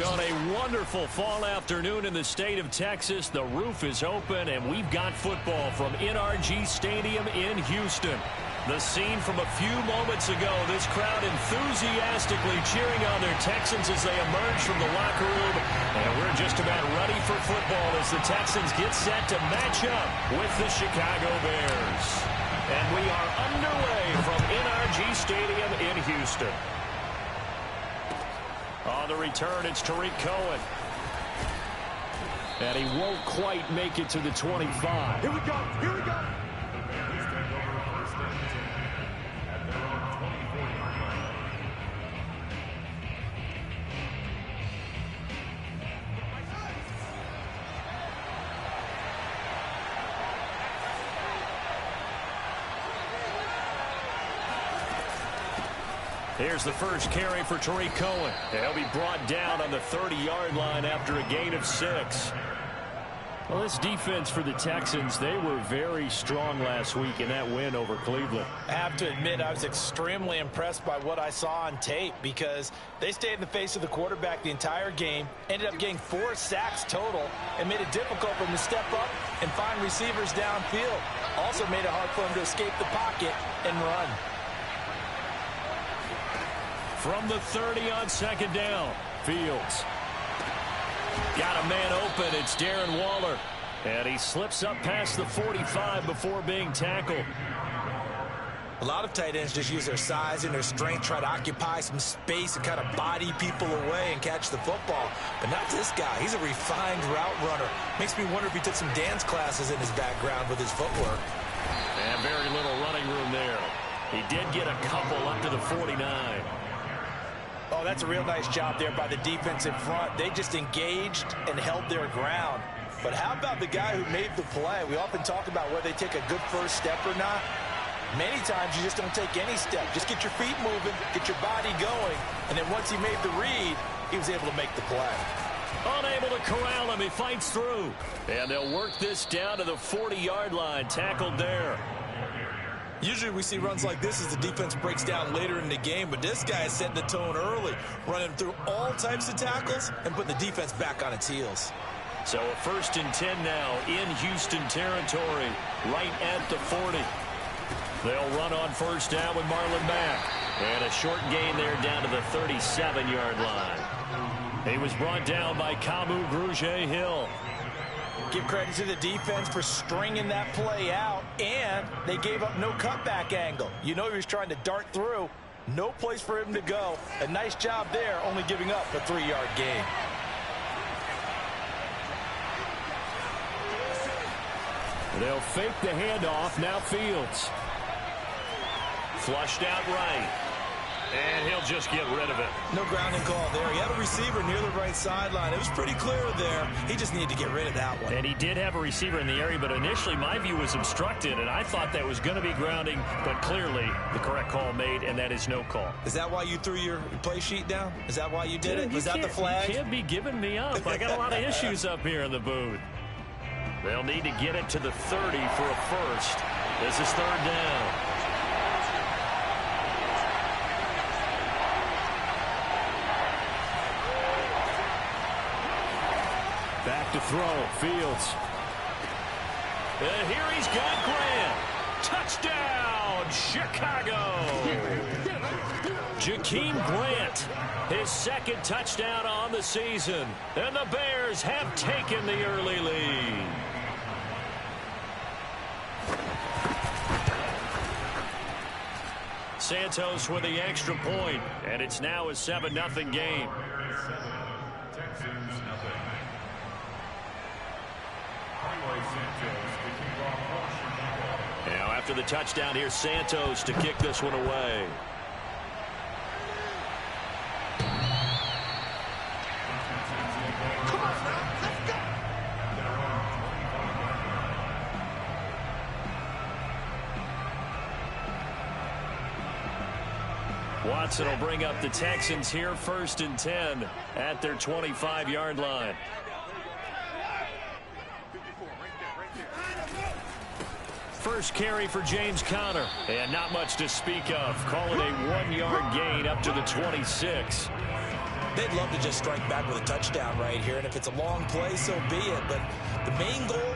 On a wonderful fall afternoon in the state of Texas, the roof is open, and we've got football from NRG Stadium in Houston. The scene from a few moments ago, this crowd enthusiastically cheering on their Texans as they emerge from the locker room. And we're just about ready for football as the Texans get set to match up with the Chicago Bears. And we are underway from NRG Stadium in Houston. On the return, it's Tariq Cohen. And he won't quite make it to the 25. Here we go. Here we go. Here's the first carry for Tariq Cohen. He'll be brought down on the 30-yard line after a gain of 6. Well, this defense for the Texans, they were very strong last week in that win over Cleveland. I have to admit, I was extremely impressed by what I saw on tape because they stayed in the face of the quarterback the entire game, ended up getting 4 sacks total, and made it difficult for him to step up and find receivers downfield. Also made it hard for him to escape the pocket and run. From the 30 on second down, Fields. Got a man open, it's Darren Waller. And he slips up past the 45 before being tackled. A lot of tight ends just use their size and their strength, try to occupy some space and kind of body people away and catch the football. But not this guy. He's a refined route runner. Makes me wonder if he took some dance classes in his background with his footwork. And very little running room there. He did get a couple up to the 49. Oh, that's a real nice job there by the defense in front. They just engaged and held their ground. But how about the guy who made the play? We often talk about whether they take a good first step or not. Many times you just don't take any step. Just get your feet moving, get your body going, and then once he made the read, he was able to make the play. Unable to corral him, he fights through. And they'll work this down to the 40-yard line, tackled there. Usually we see runs like this as the defense breaks down later in the game, but this guy is setting the tone early, running through all types of tackles and putting the defense back on its heels. So a 1st and 10 now in Houston territory, right at the 40. They'll run on first down with Marlon Mack. And a short gain there down to the 37-yard line. He was brought down by Kamu Grugier-Hill. Give credit to the defense for stringing that play out, and they gave up no cutback angle. You know he was trying to dart through. No place for him to go. A nice job there, only giving up a 3-yard gain. They'll fake the handoff. Now Fields. Flushed out right. And he'll just get rid of it. No grounding call there. He had a receiver near the right sideline. It was pretty clear there. He just needed to get rid of that one. And he did have a receiver in the area, but initially my view was obstructed, and I thought that was going to be grounding, but clearly the correct call made, and that is no call. Is that why you threw your play sheet down? Is that why you did it? Was that the flag? You can't be giving me up. I got a lot of issues up here in the booth. They'll need to get it to the 30 for a first. This is 3rd down. Back to throw. Fields. And here he's got Grant. Touchdown, Chicago. Jakeem Grant, his 2nd touchdown on the season. And the Bears have taken the early lead. Santos with the extra point, and it's now a 7-0 game. Now after the touchdown, here's Santos to kick this one away. Watson will bring up the Texans here, 1st and 10 at their 25-yard line. First carry for James Conner, and not much to speak of. Call it a 1-yard gain up to the 26. They'd love to just strike back with a touchdown right here, and if it's a long play, so be it. But the main goal,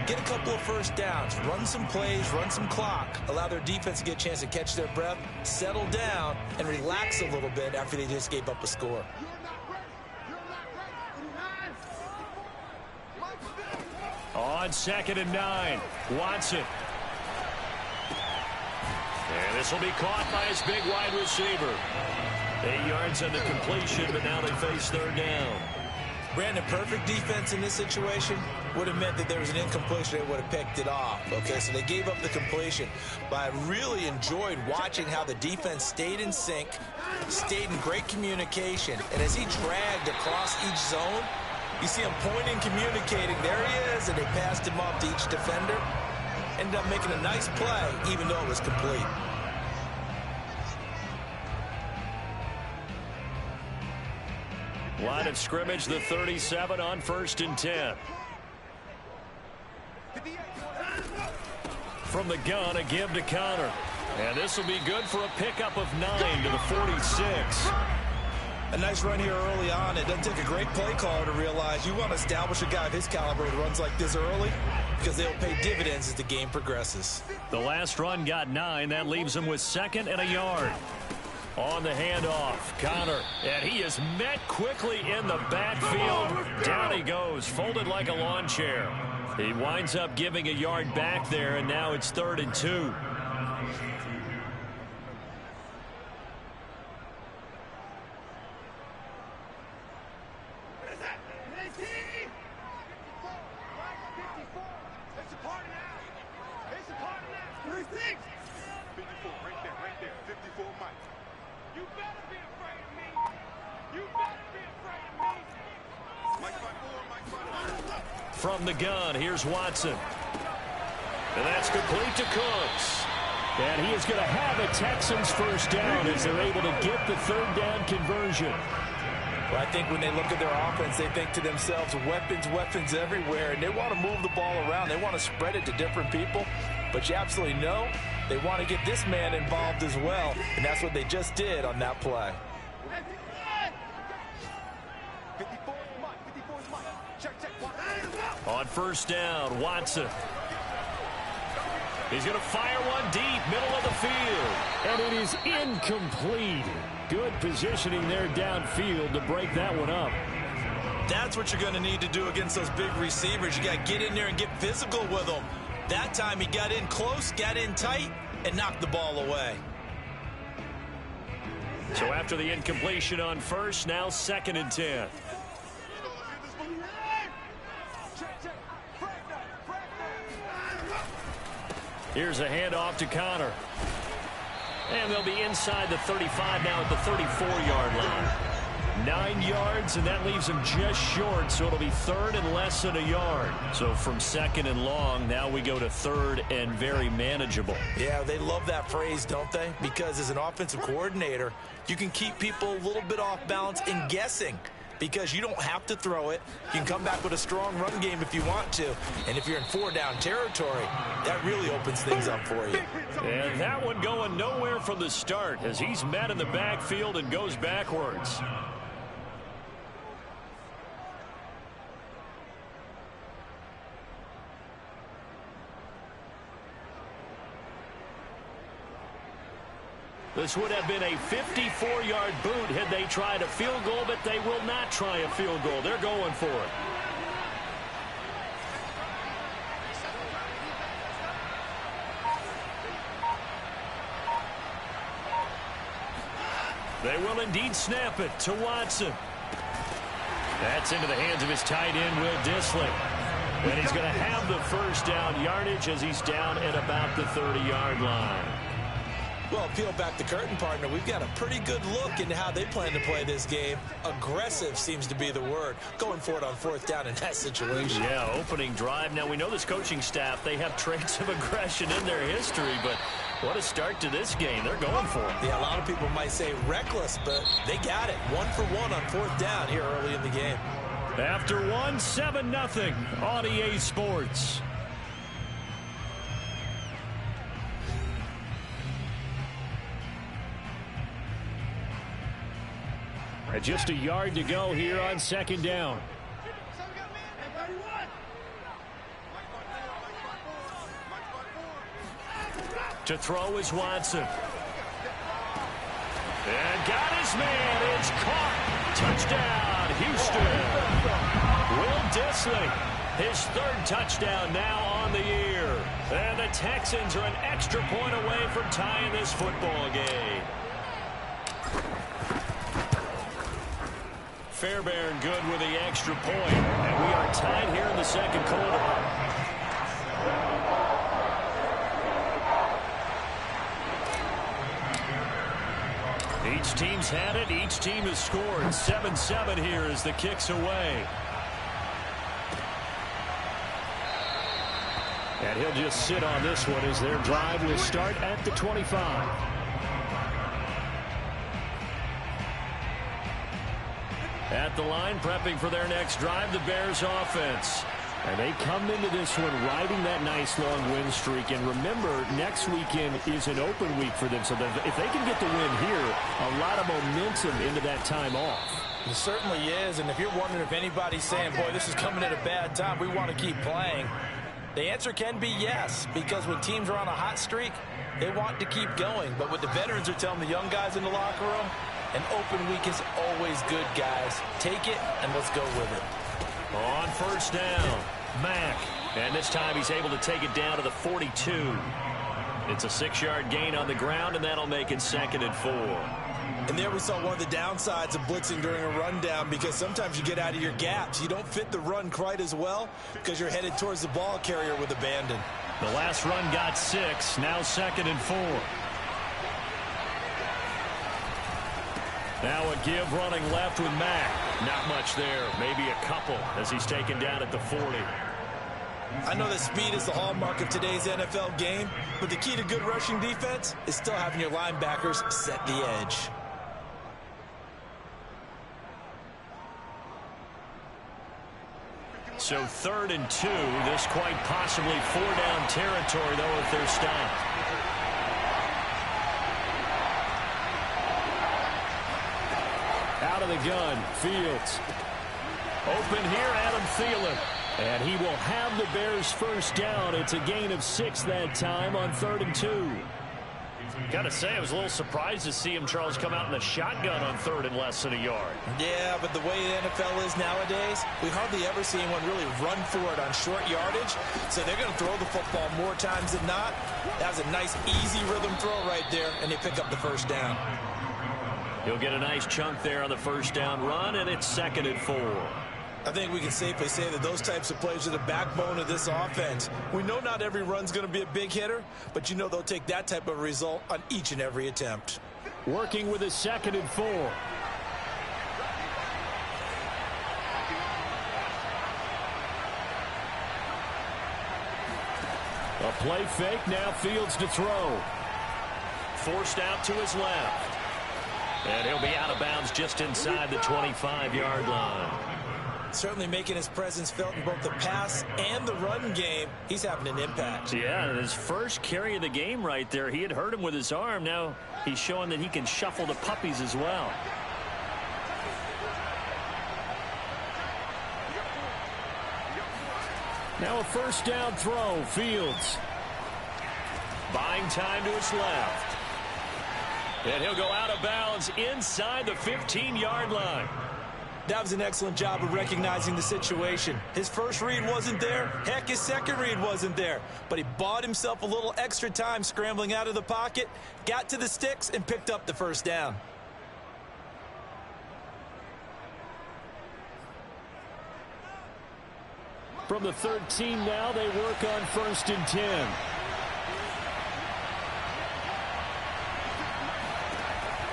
get a couple of first downs, run some plays, run some clock, allow their defense to get a chance to catch their breath, settle down, and relax a little bit after they just gave up a score. On 2nd and 9, Watson. And this will be caught by his big wide receiver. 8 yards on the completion, but now they face 3rd down. Brandon, perfect defense in this situation would have meant that there was an incompletion. They would have picked it off. Okay, so they gave up the completion. But I really enjoyed watching how the defense stayed in sync, stayed in great communication. And as he dragged across each zone, you see him pointing, communicating. There he is, and they passed him off to each defender. Ended up making a nice play, even though it was complete. Line of scrimmage, the 37 on 1st and 10. From the gun, a give to Connor. And this will be good for a pickup of 9 to the 46. A nice run here early on. It doesn't take a great play caller to realize you want to establish a guy of his caliber who runs like this early, because they'll pay dividends as the game progresses. The last run got 9. That leaves him with 2nd and a yard. On the handoff, Connor, and he is met quickly in the backfield. Down he goes, folded like a lawn chair. He winds up giving a yard back there, and now it's 3rd and 2. From the gun, here's Watson. And that's complete to Cooks. And he is going to have a Texans first down as they're able to get the 3rd down conversion. Well, I think when they look at their offense, they think to themselves, weapons, weapons everywhere. And they want to move the ball around. They want to spread it to different people. But you absolutely know they want to get this man involved as well. And that's what they just did on that play. On 1st down, Watson. He's going to fire one deep, middle of the field. And it is incomplete. Good positioning there downfield to break that one up. That's what you're going to need to do against those big receivers. You got to get in there and get physical with them. That time he got in close, got in tight, and knocked the ball away. So after the incompletion on 1st, now 2nd and 10. Here's a handoff to Connor. And they'll be inside the 35 now at the 34-yard line. 9 yards, and that leaves them just short, so it'll be 3rd and less than a yard. So from 2nd and long, now we go to 3rd and very manageable. Yeah, they love that phrase, don't they? Because as an offensive coordinator, you can keep people a little bit off balance and guessing, because you don't have to throw it. You can come back with a strong run game if you want to. And if you're in 4-down territory, that really opens things up for you. And that one going nowhere from the start as he's met in the backfield and goes backwards. This would have been a 54-yard boot had they tried a field goal, but they will not try a field goal. They're going for it. They will indeed snap it to Watson. That's into the hands of his tight end, Will Dissly. And he's going to have the first down yardage as he's down at about the 30-yard line. Well, peel back the curtain, partner. We've got a pretty good look into how they plan to play this game. Aggressive seems to be the word. Going for it on 4th down in that situation. Yeah, opening drive. Now, we know this coaching staff, they have traits of aggression in their history, but what a start to this game. They're going for it. Yeah, a lot of people might say reckless, but they got it. 1 for 1 on 4th down here early in the game. After 1, 7-0 on EA Sports. And just a yard to go here on second down. To throw is Watson. And got his man. It's caught. Touchdown, Houston. Will Dissly, his third touchdown now on the year. And the Texans are an extra point away from tying this football game. Fairbairn good with the extra point. And we are tied here in the second quarter. Each team's had it. Each team has scored. 7-7 here as the kick's away. And he'll just sit on this one as their drive will start at the 25. At the line, prepping for their next drive, the Bears offense. And they come into this one riding that nice long win streak. And remember, next weekend is an open week for them. So that if they can get the win here, a lot of momentum into that time off. It certainly is. And if you're wondering if anybody's saying, boy, this is coming at a bad time, we want to keep playing, the answer can be yes. Because when teams are on a hot streak, they want to keep going. But what the veterans are telling the young guys in the locker room, an open week is always good, guys. Take it and let's go with it. On first down, Mack. And this time he's able to take it down to the 42. It's a 6-yard gain on the ground, and that'll make it 2nd and 4. And there we saw one of the downsides of blitzing during a rundown, because sometimes you get out of your gaps. You don't fit the run quite as well because you're headed towards the ball carrier with abandon. The last run got 6. Now 2nd and 4. Now a give running left with Mack. Not much there. Maybe a couple as he's taken down at the 40. I know that speed is the hallmark of today's NFL game, but the key to good rushing defense is still having your linebackers set the edge. So 3rd and 2. This quite possibly 4-down territory, though, if they're stopped. Out of the gun, Fields. Open here, Adam Thielen. And he will have the Bears first down. It's a gain of 6 that time on 3rd and 2. Got to say, I was a little surprised to see him, Charles, come out in the shotgun on 3rd and less than a yard. Yeah, but the way the NFL is nowadays, we hardly ever see anyone really run for it on short yardage. So they're going to throw the football more times than not. That was a nice, easy rhythm throw right there, and they pick up the first down. He'll get a nice chunk there on the first down run, and it's 2nd and 4. I think we can safely say that those types of plays are the backbone of this offense. We know not every run's going to be a big hitter, but you know they'll take that type of result on each and every attempt. Working with a 2nd and 4. A play fake, now Fields to throw. Forced out to his left. And he'll be out of bounds just inside the 25-yard line. Certainly making his presence felt in both the pass and the run game. He's having an impact. Yeah, his first carry of the game right there. He had hurt him with his arm. Now he's showing that he can shuffle the puppies as well. Now a first down throw. Fields. Buying time to his left. And he'll go out of bounds inside the 15-yard line. That was an excellent job of recognizing the situation. His first read wasn't there. Heck, his second read wasn't there. But he bought himself a little extra time scrambling out of the pocket, got to the sticks, and picked up the first down. From the 13 now, they work on 1st and 10.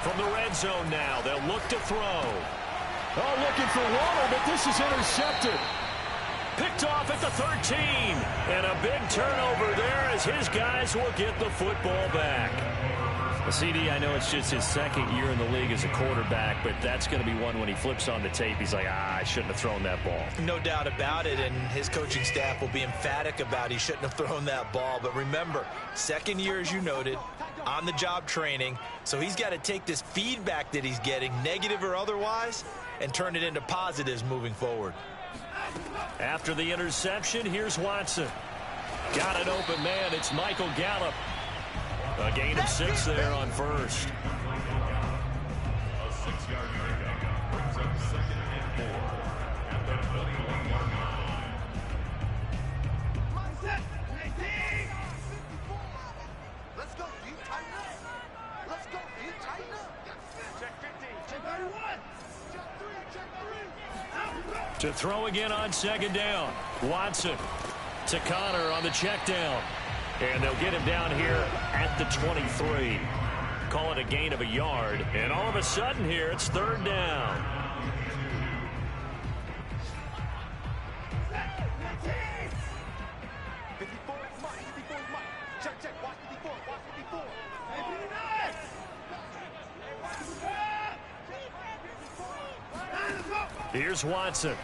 From the red zone now, they'll look to throw. Oh, looking for Waller, but this is intercepted. Picked off at the 13. And a big turnover there as his guys will get the football back. CD, I know it's just his 2nd year in the league as a quarterback, but that's going to be one when he flips on the tape. He's like, I shouldn't have thrown that ball. No doubt about it, and his coaching staff will be emphatic about he shouldn't have thrown that ball. But remember, 2nd year, as you noted, on-the-job training. So he's got to take this feedback that he's getting, negative or otherwise, and turn it into positives moving forward. After the interception, here's Watson. Got an open man. It's Michael Gallup. A gain of 6 there on first. A 6-yard pickup brings up 2nd and 4 at the 21-yard line. Let's go, deep, tighten up. Let's go, deep, tighten up. Check 15, check 31. Check 3, check 3. To throw again on 2nd down. Watson to Connor on the check down. And they'll get him down here at the 23. Call it a gain of a yard. And all of a sudden here, it's 3rd down. Here's Watson.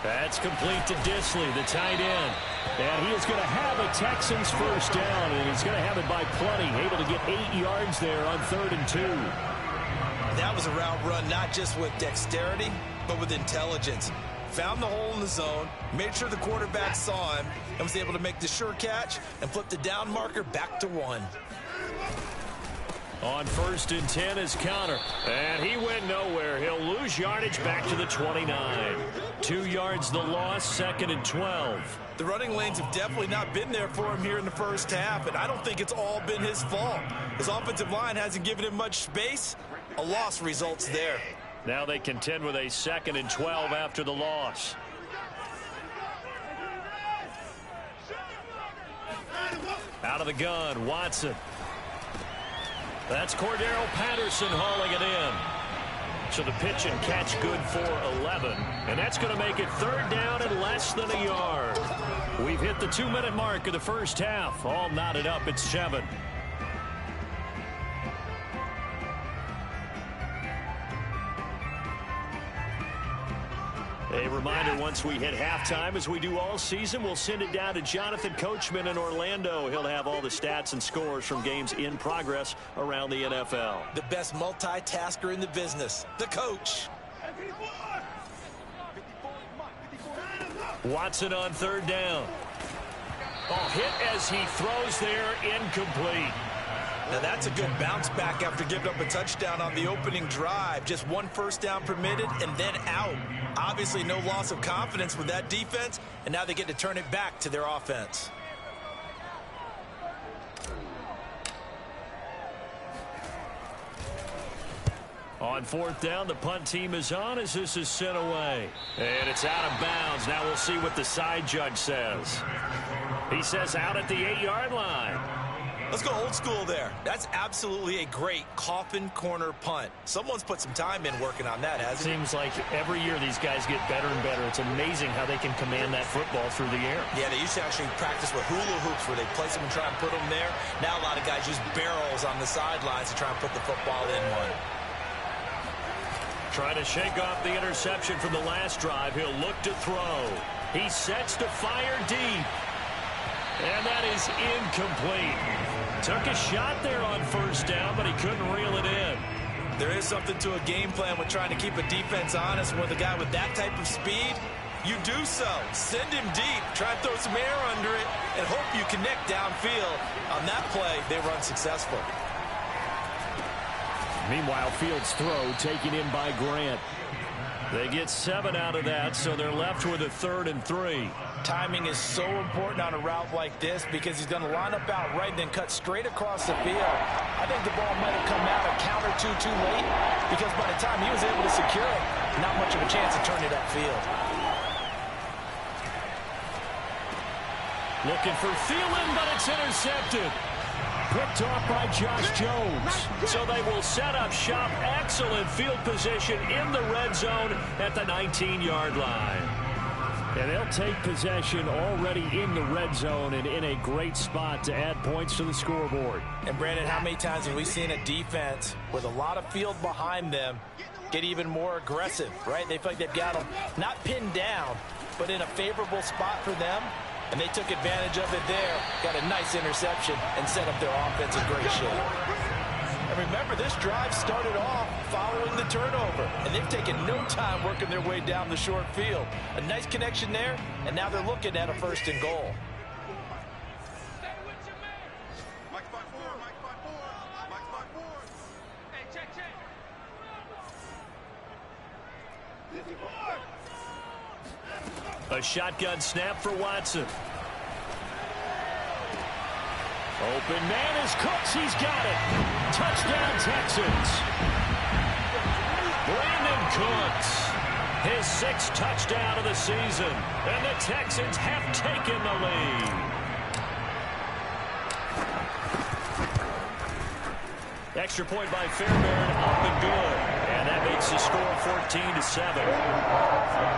That's complete to Disley, the tight end. And he is going to have a Texans first down, and he's going to have it by plenty. Able to get 8 yards there on 3rd and 2. That was a route run not just with dexterity, but with intelligence. Found the hole in the zone, made sure the quarterback saw him, and was able to make the sure catch and flip the down marker back to 1. On 1st and 10 is Connor. And he went nowhere. He'll lose yardage back to the 29. 2 yards the loss, 2nd and 12. The running lanes have definitely not been there for him here in the first half, and I don't think it's all been his fault. His offensive line hasn't given him much space. A loss results there. Now they contend with a 2nd and 12 after the loss. Out of the gun, Watson. That's Cordero Patterson hauling it in. So the pitch and catch good for 11. And that's going to make it 3rd down and less than a yard. We've hit the 2-minute mark of the first half. All knotted up at 7. A reminder, once we hit halftime, as we do all season, we'll send it down to Jonathan Coachman in Orlando. He'll have all the stats and scores from games in progress around the NFL. The best multitasker in the business, the coach. Watson on 3rd down. Oh, hit as he throws there, incomplete. Now that's a good bounce back after giving up a touchdown on the opening drive. Just 1 first down permitted and then out. Obviously no loss of confidence with that defense, and now they get to turn it back to their offense. On 4th down, the punt team is on as this is sent away. And it's out of bounds. Now we'll see what the side judge says. He says out at the 8-yard line. Let's go old school there. That's absolutely a great coffin corner punt. Someone's put some time in working on that, hasn't it? Seems like every year these guys get better and better. It's amazing how they can command that football through the air. Yeah, they used to actually practice with hula hoops where they place them and try and put them there. Now a lot of guys use barrels on the sidelines to try and put the football in one. Trying to shake off the interception from the last drive. He'll look to throw. He sets to fire deep. And that is incomplete. Took a shot there on 1st down, but he couldn't reel it in. There is something to a game plan with trying to keep a defense honest. With a guy with that type of speed, you do so. Send him deep, try and throw some air under it, and hope you connect downfield. On that play, they run successful. Meanwhile, Fields' throw taken in by Grant. They get 7 out of that, so they're left with a 3rd and 3. Timing is so important on a route like this because he's going to line up out right and then cut straight across the field. I think the ball might have come out a count or two too late because by the time he was able to secure it, not much of a chance to turn it upfield. Looking for Thielen, but it's intercepted. Picked off by Josh Jones. So they will set up shop. Excellent field position in the red zone at the 19-yard line. And they'll take possession already in the red zone and in a great spot to add points to the scoreboard. And Brandon, how many times have we seen a defense with a lot of field behind them get even more aggressive, right? They feel like they've got them not pinned down, but in a favorable spot for them. And they took advantage of it there. Got a nice interception and set up their offense in great shape. And remember, this drive started off following the turnover. And they've taken no time working their way down the short field. A nice connection there, and now they're looking at a 1st and goal. A shotgun snap for Watson. Open man is Cooks. He's got it. Touchdown, Texans. Brandon Cooks. His 6th touchdown of the season. And the Texans have taken the lead. Extra point by Fairbairn, up and good. And that makes the score 14-7.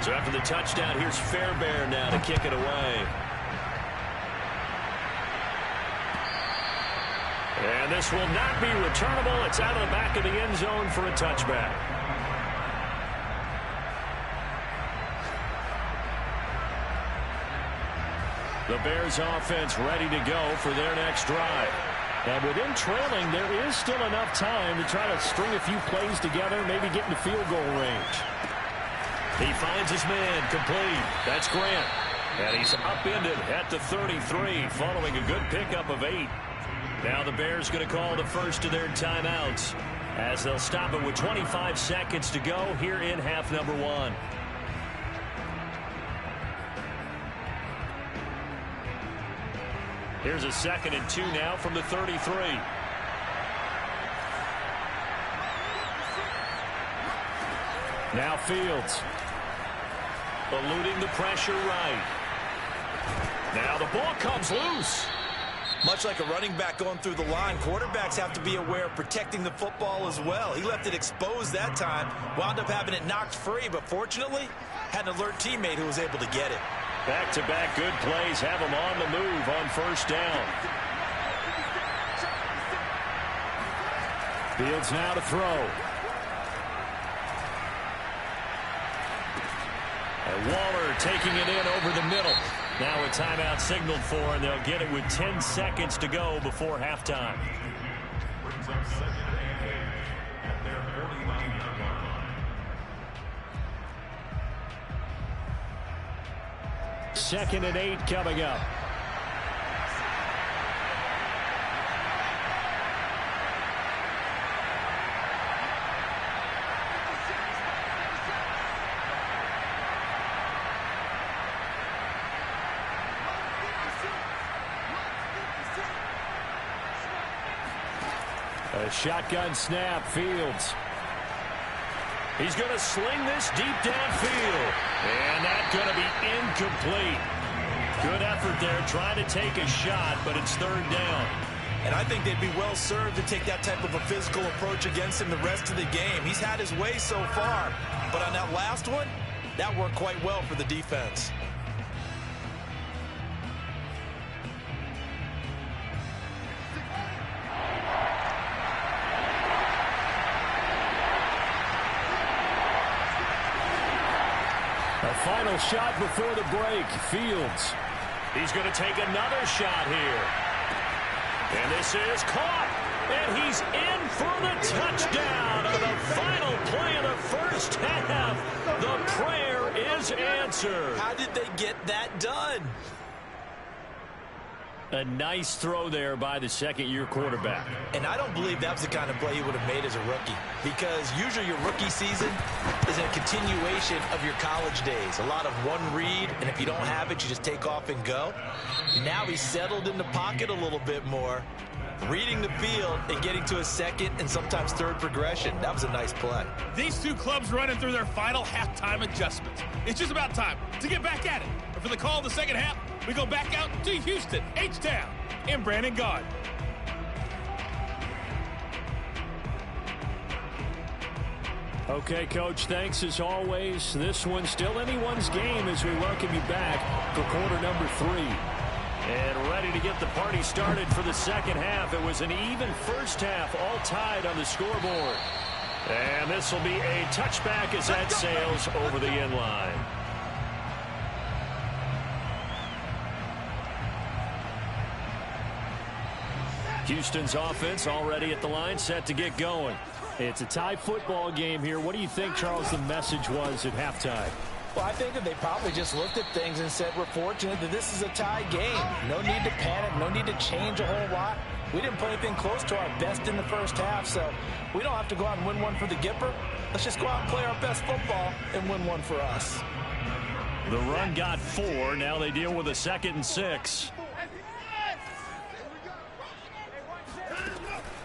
So after the touchdown, here's Fairbairn now to kick it away. And this will not be returnable. It's out of the back of the end zone for a touchback. The Bears offense ready to go for their next drive. And with them trailing, there is still enough time to try to string a few plays together, maybe get into field goal range. He finds his man complete. That's Grant. And he's upended at the 33 following a good pickup of 8. Now the Bears going to call the first of their timeouts as they'll stop it with 25 seconds to go here in half number 1. Here's a 2nd and 2 now from the 33. Now Fields. Eluding the pressure right. Now the ball comes loose. Much like a running back going through the line, quarterbacks have to be aware of protecting the football as well. He left it exposed that time, wound up having it knocked free, but fortunately, had an alert teammate who was able to get it. Back-to-back good plays have him on the move on 1st down. Fields now to throw. And Waller taking it in over the middle. Now a timeout signaled for, and they'll get it with 10 seconds to go before halftime. Brings up 2nd and 8 at their 49-yard line. 2nd and 8 coming up. A shotgun snap, Fields. He's going to sling this deep downfield. And that's going to be incomplete. Good effort there trying to take a shot, but it's 3rd down. And I think they'd be well served to take that type of a physical approach against him the rest of the game. He's had his way so far, but on that last one, that worked quite well for the defense. A final shot before the break. Fields. He's going to take another shot here. And this is caught. And he's in for the touchdown on the final play of the 1st half. The prayer is answered. How did they get that done? A nice throw there by the 2nd-year quarterback. And I don't believe that was the kind of play he would have made as a rookie, because usually your rookie season is a continuation of your college days. A lot of one read, and if you don't have it, you just take off and go. Now he's settled in the pocket a little bit more, reading the field and getting to a 2nd and sometimes 3rd progression. That was a nice play. These two clubs running through their final halftime adjustments. It's just about time to get back at it. And for the call of the 2nd half, we go back out to Houston, H-Town, and Brandon Gaud. Okay, Coach, thanks as always. This one's still anyone's game as we welcome you back for quarter number 3. And ready to get the party started for the 2nd half. It was an even 1st half, all tied on the scoreboard. And this will be a touchback as that sails over the end line. Houston's offense already at the line, set to get going. It's a tie football game here. What do you think, Charles, the message was at halftime? Well, I think that they probably just looked at things and said, we're fortunate that this is a tie game. No need to panic. No need to change a whole lot. We didn't play anything close to our best in the first half, so we don't have to go out and win one for the Gipper. Let's just go out and play our best football and win one for us. The run got 4. Now they deal with a 2nd and 6.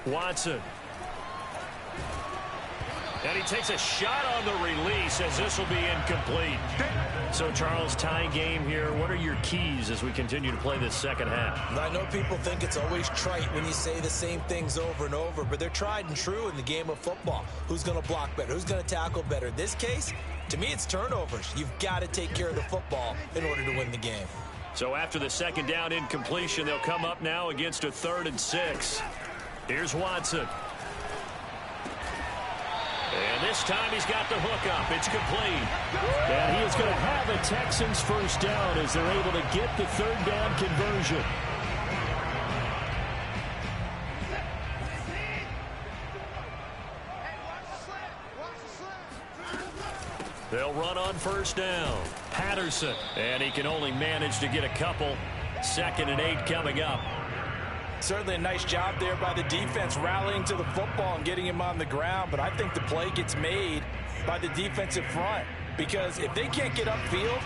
Watson. And he takes a shot on the release as this will be incomplete. So, Charles, tie game here. What are your keys as we continue to play this second half? I know people think it's always trite when you say the same things over and over, but they're tried and true in the game of football. Who's going to block better? Who's going to tackle better? In this case, to me, it's turnovers. You've got to take care of the football in order to win the game. So after the second down incompletion, they'll come up now against a 3rd and 6. Here's Watson. And this time he's got the hook up. It's complete. And he is going to have a Texans first down as they're able to get the 3rd down conversion. They'll run on first down. Patterson. And he can only manage to get a couple. 2nd and 8 coming up. Certainly a nice job there by the defense rallying to the football and getting him on the ground, but I think the play gets made by the defensive front because if they can't get upfield,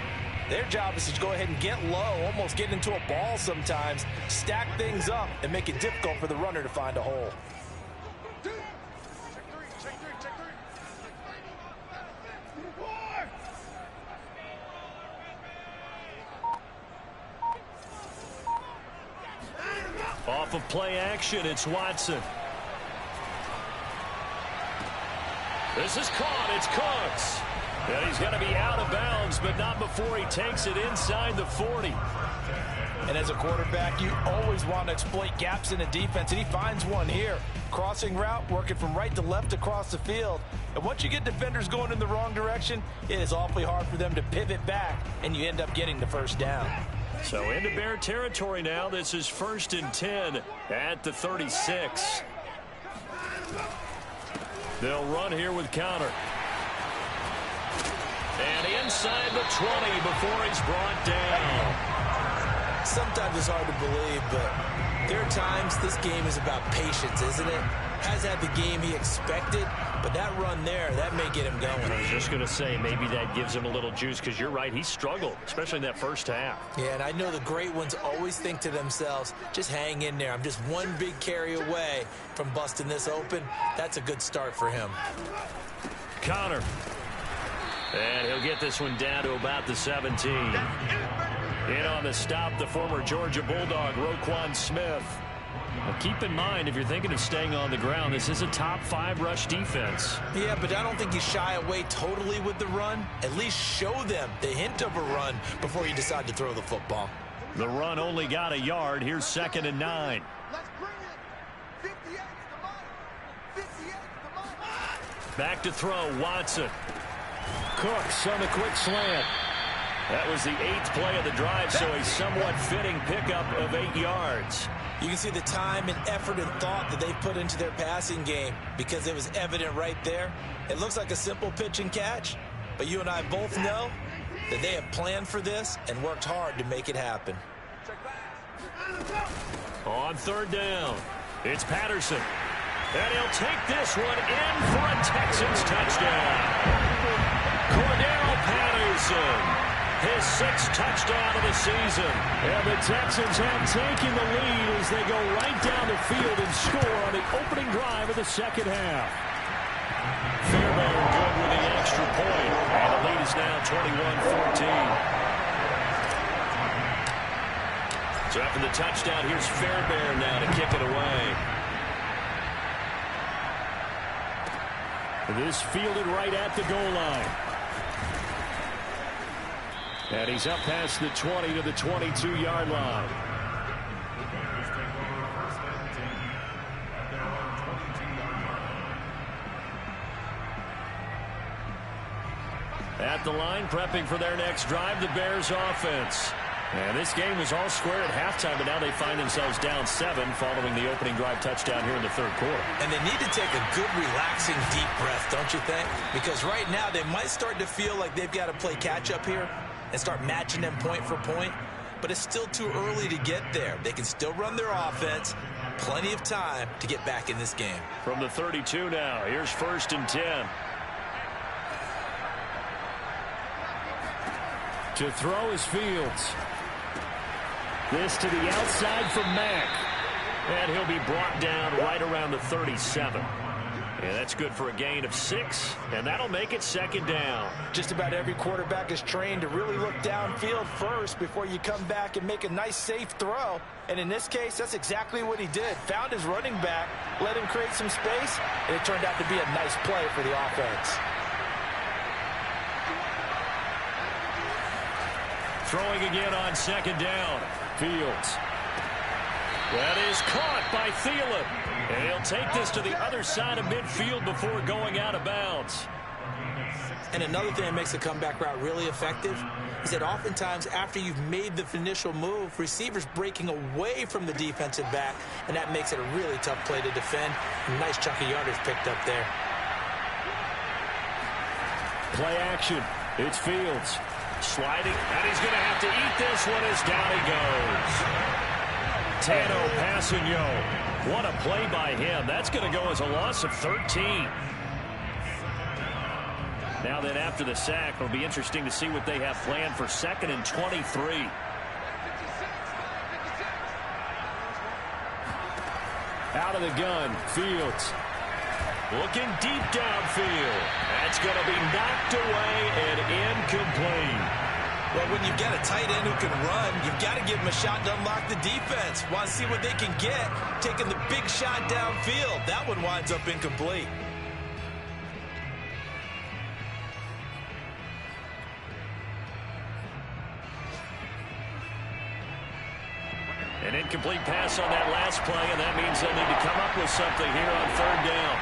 their job is to go ahead and get low, almost get into a ball sometimes, stack things up, and make it difficult for the runner to find a hole. Off of play action, it's Watson. This is caught. It's Cooks. And he's going to be out of bounds, but not before he takes it inside the 40. And as a quarterback, you always want to exploit gaps in the defense, and he finds one here. Crossing route, working from right to left across the field. And once you get defenders going in the wrong direction, it is awfully hard for them to pivot back, and you end up getting the first down. So into Bear territory now. This is 1st and 10 at the 36. They'll run here with Counter. And inside the 20 before he's brought down. Sometimes it's hard to believe, but there are times this game is about patience, isn't it? Has had the game he expected, but that run there, that may get him going. I was just going to say, maybe that gives him a little juice, because you're right, he struggled, especially in that first half. Yeah, and I know the great ones always think to themselves, just hang in there. I'm just one big carry away from busting this open. That's a good start for him. Connor. And he'll get this one down to about the 17. In on the stop, the former Georgia Bulldog, Roquan Smith. Now keep in mind, if you're thinking of staying on the ground, this is a top 5 rush defense. Yeah, but I don't think you shy away totally with the run. At least show them the hint of a run before you decide to throw the football. The run only got a yard. Here's 2nd and 9. Let's bring it. 58 is the money. 58 is the money. Back to throw, Watson. Cooks on the quick slant. That was the 8th play of the drive, so a somewhat fitting pickup of 8 yards. You can see the time and effort and thought that they put into their passing game because it was evident right there. It looks like a simple pitch and catch, but you and I both know that they have planned for this and worked hard to make it happen. On 3rd down, it's Patterson. And he'll take this one in for a Texans touchdown. Cordell Patterson. His 6th touchdown of the season. And the Texans have taken the lead as they go right down the field and score on the opening drive of the second half. Fairbairn good with the extra point. And the lead is now 21-14. So after the touchdown, here's Fairbairn now to kick it away. This fielded right at the goal line. And he's up past the 20 to the 22-yard line. At the line, prepping for their next drive, the Bears offense. And this game was all square at halftime, but now they find themselves down 7 following the opening drive touchdown here in the third quarter. And they need to take a good, relaxing, deep breath, don't you think? Because right now they might start to feel like they've got to play catch-up here and start matching them point for point. But it's still too early to get there. They can still run their offense. Plenty of time to get back in this game. From the 32 now, here's 1st and 10. To throw is Fields. This to the outside for Mack. And he'll be brought down right around the 37. And that's good for a gain of 6. And that'll make it 2nd down. Just about every quarterback is trained to really look downfield first before you come back and make a nice, safe throw. And in this case, that's exactly what he did. Found his running back, let him create some space, and it turned out to be a nice play for the offense. Throwing again on 2nd down. Fields. That is caught by Thielen. And he'll take this to the other side of midfield before going out of bounds. And another thing that makes the comeback route really effective is that oftentimes after you've made the initial move, receivers breaking away from the defensive back, and that makes it a really tough play to defend. A nice chunk of yardage picked up there. Play action. It's Fields. Sliding, and he's going to have to eat this one as down he goes. Tano Passigno. What a play by him. That's going to go as a loss of 13. Now then, after the sack, it'll be interesting to see what they have planned for 2nd and 23. Out of the gun, Fields. Looking deep downfield. That's going to be knocked away and incomplete. Well, when you've got a tight end who can run, you've got to give him a shot to unlock the defense. Want to see what they can get, taking the big shot downfield. That one winds up incomplete. An incomplete pass on that last play, and that means they'll need to come up with something here on 3rd down.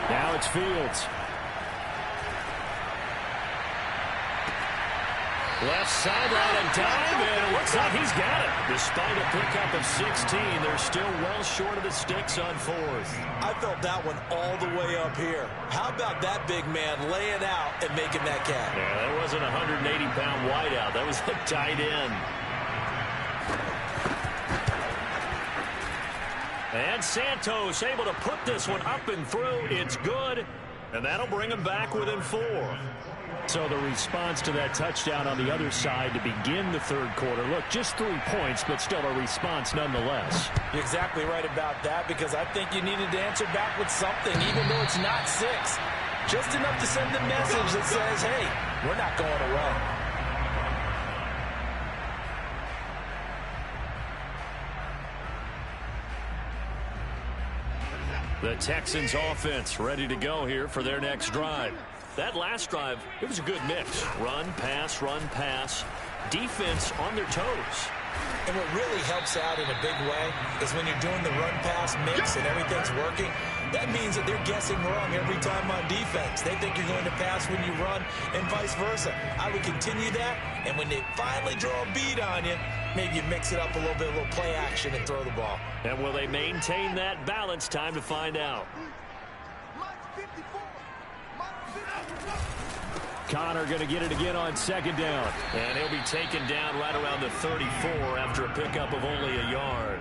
Now it's Fields. Left sideline and dive, and it looks like he's got it. Despite a pickup of 16, they're still well short of the sticks on 4th. I felt that one all the way up here. How about that big man laying out and making that catch? Yeah, that wasn't a 180-pound wideout. That was a tight end. And Santos able to put this one up and through. It's good, and that'll bring him back within 4. So the response to that touchdown on the other side to begin the 3rd quarter. Look, just 3 points, but still a response nonetheless. You're exactly right about that, because I think you needed to answer back with something, even though it's not 6. Just enough to send the message that says, hey, we're not going away. The Texans offense ready to go here for their next drive. That last drive, it was a good mix. Run, pass, defense on their toes. And what really helps out in a big way is when you're doing the run-pass mix and everything's working, that means that they're guessing wrong every time on defense. They think you're going to pass when you run and vice versa. I would continue that, and when they finally draw a bead on you, maybe you mix it up a little bit, a little play action, and throw the ball. And will they maintain that balance? Time to find out. Connor going to get it again on 2nd down. And he'll be taken down right around the 34 after a pickup of only a yard.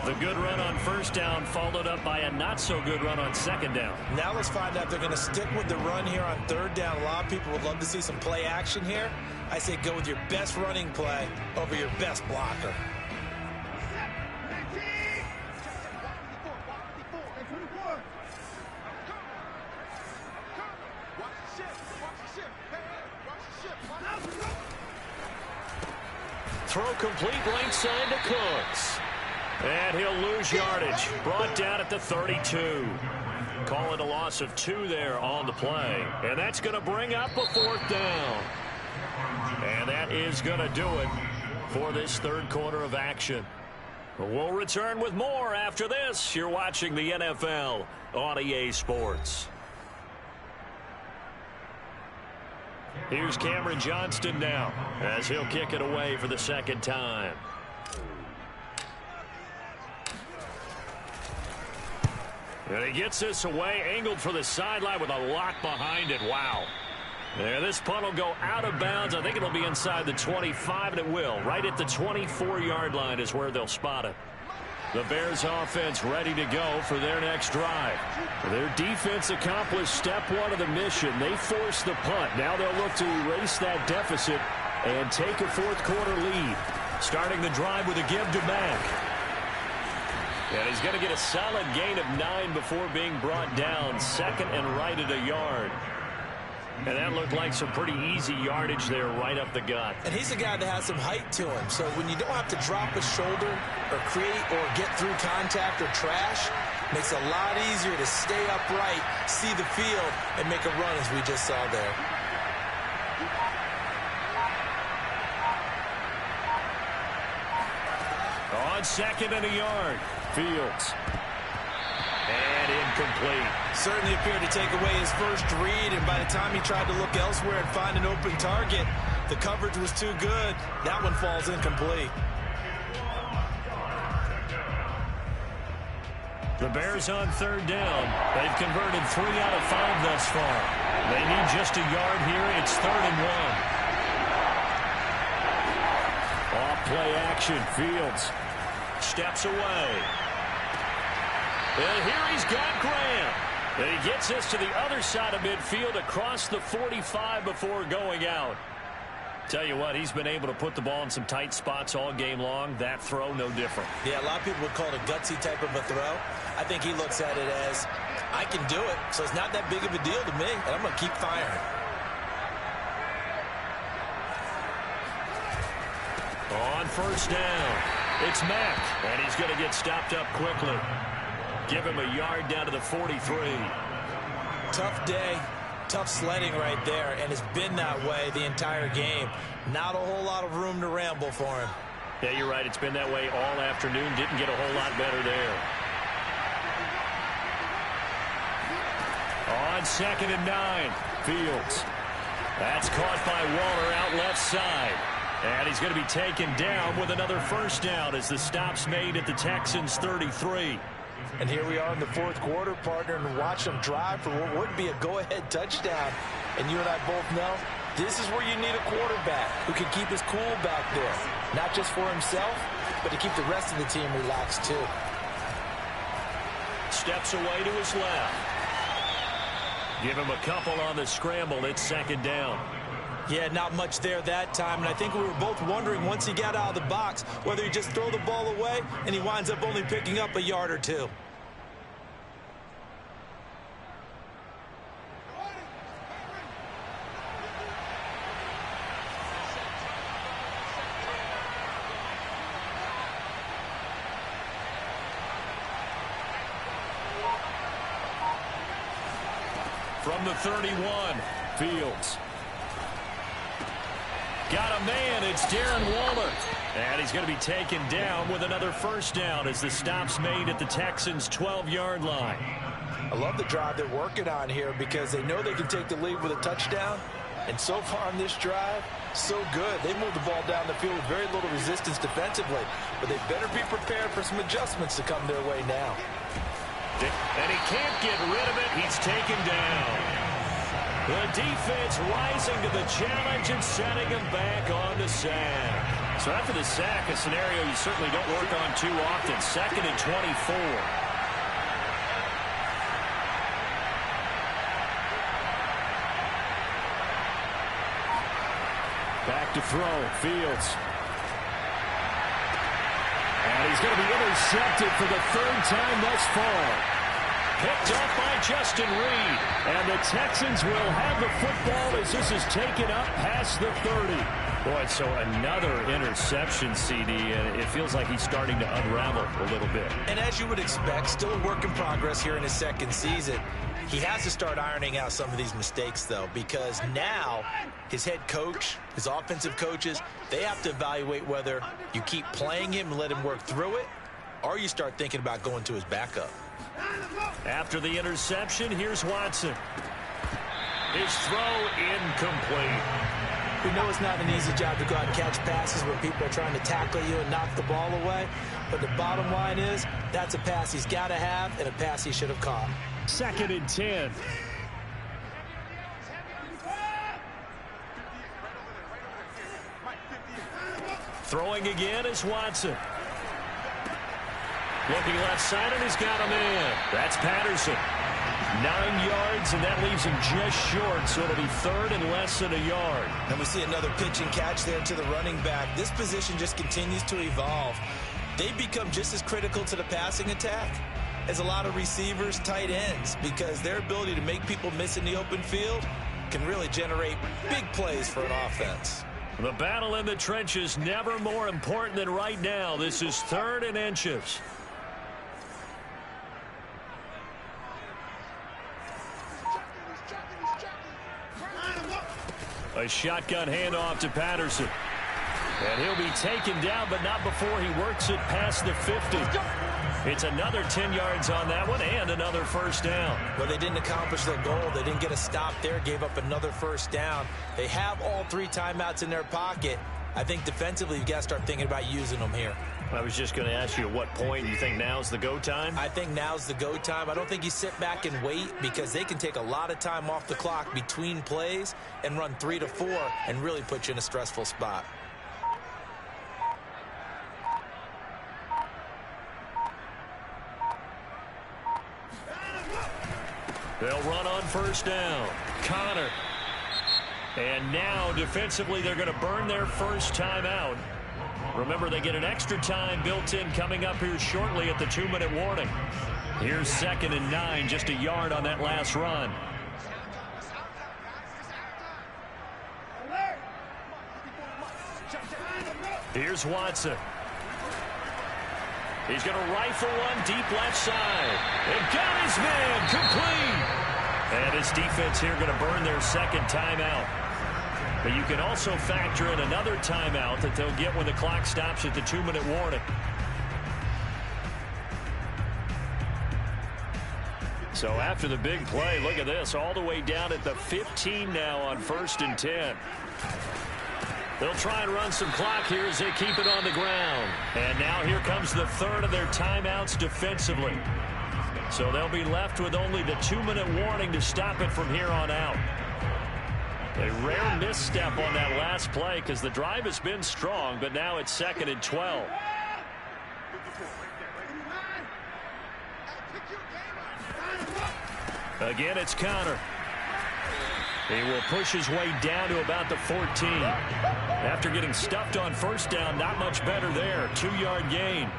The good run on 1st down followed up by a not-so-good run on 2nd down. Now let's find out if they're going to stick with the run here on 3rd down. A lot of people would love to see some play action here. I say go with your best running play over your best blocker. Throw complete right side to Cooks. And he'll lose yardage. Brought down at the 32. Call it a loss of 2 there on the play. And that's going to bring up a 4th down. And that is going to do it for this 3rd quarter of action. We'll return with more after this. You're watching the NFL on EA Sports. Here's Cameron Johnston now as he'll kick it away for the second time. And he gets this away, angled for the sideline with a lock behind it. Wow. Yeah, this punt will go out of bounds. I think it'll be inside the 25, and it will. Right at the 24-yard line is where they'll spot it. The Bears offense ready to go for their next drive. Their defense accomplished step one of the mission. They forced the punt. Now they'll look to erase that deficit and take a fourth-quarter lead. Starting the drive with a give to Mack. And he's going to get a solid gain of 9 before being brought down. Second and right at a yard. And that looked like some pretty easy yardage there right up the gut. And he's a guy that has some height to him. So when you don't have to drop a shoulder or create or get through contact or trash, makes it a lot easier to stay upright, see the field, and make a run as we just saw there. On second and a yard, Fields. And incomplete. Certainly appeared to take away his first read, and by the time he tried to look elsewhere and find an open target, the coverage was too good. That one falls incomplete. The Bears on third down. They've converted 3 out of 5 thus far. They need just a yard here. It's 3rd and 1. Off play action. Fields steps away. And here he's got Graham. And he gets this to the other side of midfield across the 45 before going out. Tell you what, he's been able to put the ball in some tight spots all game long. That throw, no different. Yeah, a lot of people would call it a gutsy type of a throw. I think he looks at it as, I can do it, so it's not that big of a deal to me, and I'm going to keep firing. On first down, it's Mack, and he's going to get stopped up quickly. Give him a yard down to the 43. Tough day, tough sledding right there, and it's been that way the entire game. Not a whole lot of room to ramble for him. Yeah, you're right. It's been that way all afternoon. Didn't get a whole lot better there. On second and 9, Fields. That's caught by Waller out left side. And he's going to be taken down with another first down as the stop's made at the Texans' 33. And here we are in the fourth quarter, partner, and watch them drive for what would be a go-ahead touchdown. And you and I both know this is where you need a quarterback who can keep his cool back there. Not just for himself, but to keep the rest of the team relaxed too. Steps away to his left. Give him a couple on the scramble. It's second down. Yeah, not much there that time, and I think we were both wondering once he got out of the box whether he just throw the ball away and he winds up only picking up a yard or two. From the 31, Fields. Got a man, it's Darren Waller. And he's going to be taken down with another first down as the stop's made at the Texans' 12-yard line. I love the drive they're working on here because they know they can take the lead with a touchdown. And so far on this drive, so good. They moved the ball down the field with very little resistance defensively. But they better be prepared for some adjustments to come their way now. And he can't get rid of it. He's taken down. The defense rising to the challenge and setting him back on the sack. So after the sack, a scenario you certainly don't work on too often. 2nd and 24. Back to throw, Fields. And he's going to be intercepted for the 3rd time thus far. Picked up by Justin Reed. And the Texans will have the football as this is taken up past the 30. Boy, so another interception, CD, and it feels like he's starting to unravel a little bit. And as you would expect, still a work in progress here in his second season. He has to start ironing out some of these mistakes, though, because now his head coach, his offensive coaches, they have to evaluate whether you keep playing him and let him work through it, or you start thinking about going to his backup. After the interception, here's Watson. His throw incomplete. We know it's not an easy job to go out and catch passes where people are trying to tackle you and knock the ball away. But the bottom line is, that's a pass he's got to have and a pass he should have caught. 2nd and 10. Throwing again is Watson. Looking left side, and he's got a man. That's Patterson. 9 yards, and that leaves him just short, so it'll be 3rd and less than a yard. And we see another pitch and catch there to the running back. This position just continues to evolve. They become just as critical to the passing attack as a lot of receivers, tight ends, because their ability to make people miss in the open field can really generate big plays for an offense. The battle in the trenches never more important than right now. This is 3rd and inches. A shotgun handoff to Patterson. And he'll be taken down, but not before he works it past the 50. It's another 10 yards on that one and another first down. Well, they didn't accomplish their goal. They didn't get a stop there, gave up another first down. They have all 3 timeouts in their pocket. I think defensively, you've got to start thinking about using them here. I was just going to ask you at what point you think now's the go time? I think now's the go time. I don't think you sit back and wait because they can take a lot of time off the clock between plays and run 3 to 4 and really put you in a stressful spot. They'll run on first down. Connor. And now defensively they're going to burn their first timeout. Remember, they get an extra time built in coming up here shortly at the 2-minute warning. Here's 2nd and 9, just a yard on that last run. Here's Watson. He's going to rifle one deep left side. And got his man complete. And his defense here going to burn their 2nd timeout. But you can also factor in another timeout that they'll get when the clock stops at the 2-minute warning. So after the big play, look at this, all the way down at the 15 now on 1st and 10. They'll try and run some clock here as they keep it on the ground. And now here comes the 3rd of their timeouts defensively. So they'll be left with only the 2-minute warning to stop it from here on out. A rare misstep on that last play because the drive has been strong, but now it's 2nd and 12. Again, it's Connor. He will push his way down to about the 14. After getting stuffed on first down, not much better there. 2-yard gain.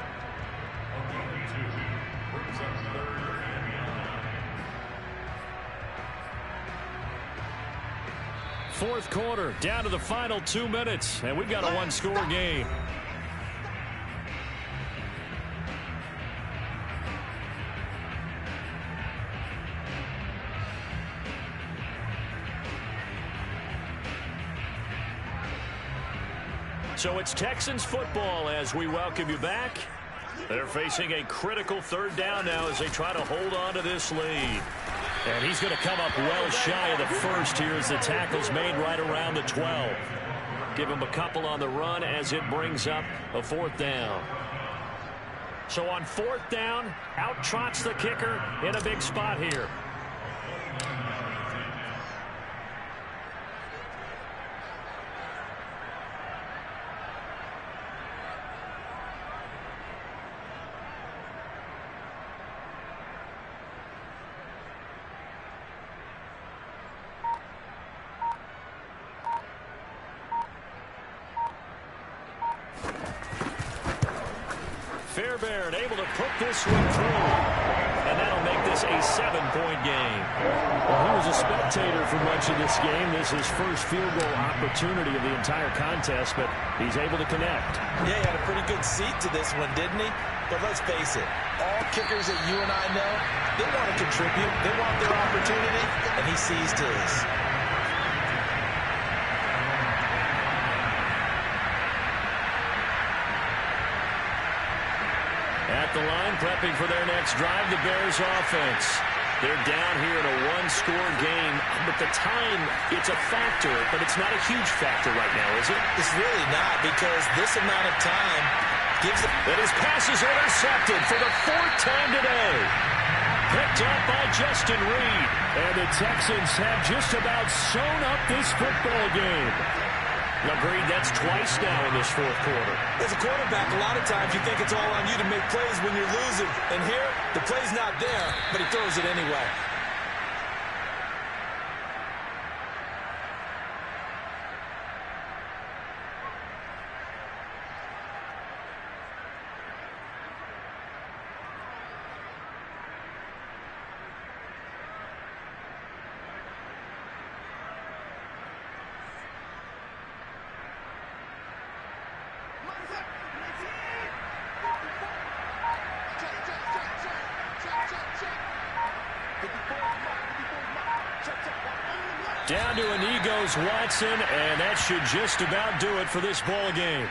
Fourth quarter, down to the final 2 minutes, and we've got a 1-score game. So it's Texans football as we welcome you back. They're facing a critical 3rd down now as they try to hold on to this lead. And he's going to come up well shy of the first here as the tackle's made right around the 12. Give him a couple on the run as it brings up a 4th down. So on 4th down, out trots the kicker in a big spot here. Fairbairn able to put this one through. And that'll make this a 7-point game. Well, he was a spectator for much of this game. This is his first field goal opportunity of the entire contest, but he's able to connect. Yeah, he had a pretty good seat to this one, didn't he? But let's face it, all kickers that you and I know, they want to contribute. They want their opportunity, and he seized his. At the line, prepping for their next drive, the Bears offense. They're down here in a one-score game. But the time, it's a factor, but it's not a huge factor right now, is it? It's really not, because this amount of time gives them... And his pass is intercepted for the fourth time today. Picked up by Justin Reed. And the Texans have just about sewn up this football game. Agreed, that's twice now in this fourth quarter. As a quarterback, a lot of times you think it's all on you to make plays when you're losing. And here, the play's not there, but he throws it anyway. Down to a knee goes Watson, and that should just about do it for this ball game.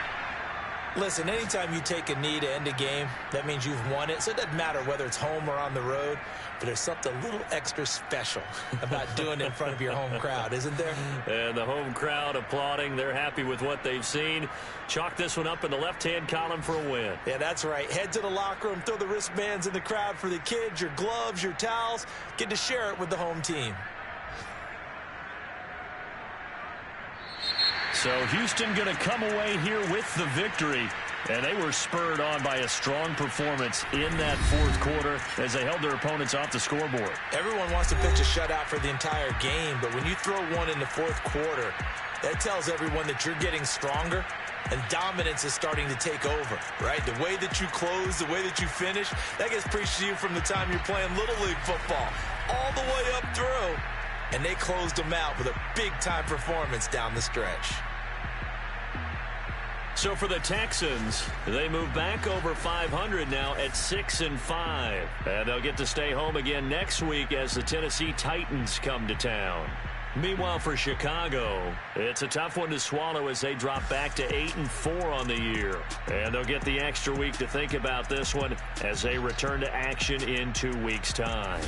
Listen, anytime you take a knee to end a game, that means you've won it. So it doesn't matter whether it's home or on the road, but there's something a little extra special about doing it in front of your home crowd, isn't there? And the home crowd applauding. They're happy with what they've seen. Chalk this one up in the left-hand column for a win. Yeah, that's right. Head to the locker room, throw the wristbands in the crowd for the kids, your gloves, your towels. Get to share it with the home team. So Houston going to come away here with the victory. And they were spurred on by a strong performance in that fourth quarter as they held their opponents off the scoreboard. Everyone wants to pitch a shutout for the entire game, but when you throw one in the fourth quarter, that tells everyone that you're getting stronger and dominance is starting to take over, right? The way that you close, the way that you finish, that gets preached to you from the time you're playing Little League football all the way up through. And they closed them out with a big-time performance down the stretch. So for the Texans, they move back over 500 now at 6-5. And they'll get to stay home again next week as the Tennessee Titans come to town. Meanwhile, for Chicago, it's a tough one to swallow as they drop back to 8-4 on the year. And they'll get the extra week to think about this one as they return to action in 2 weeks' time.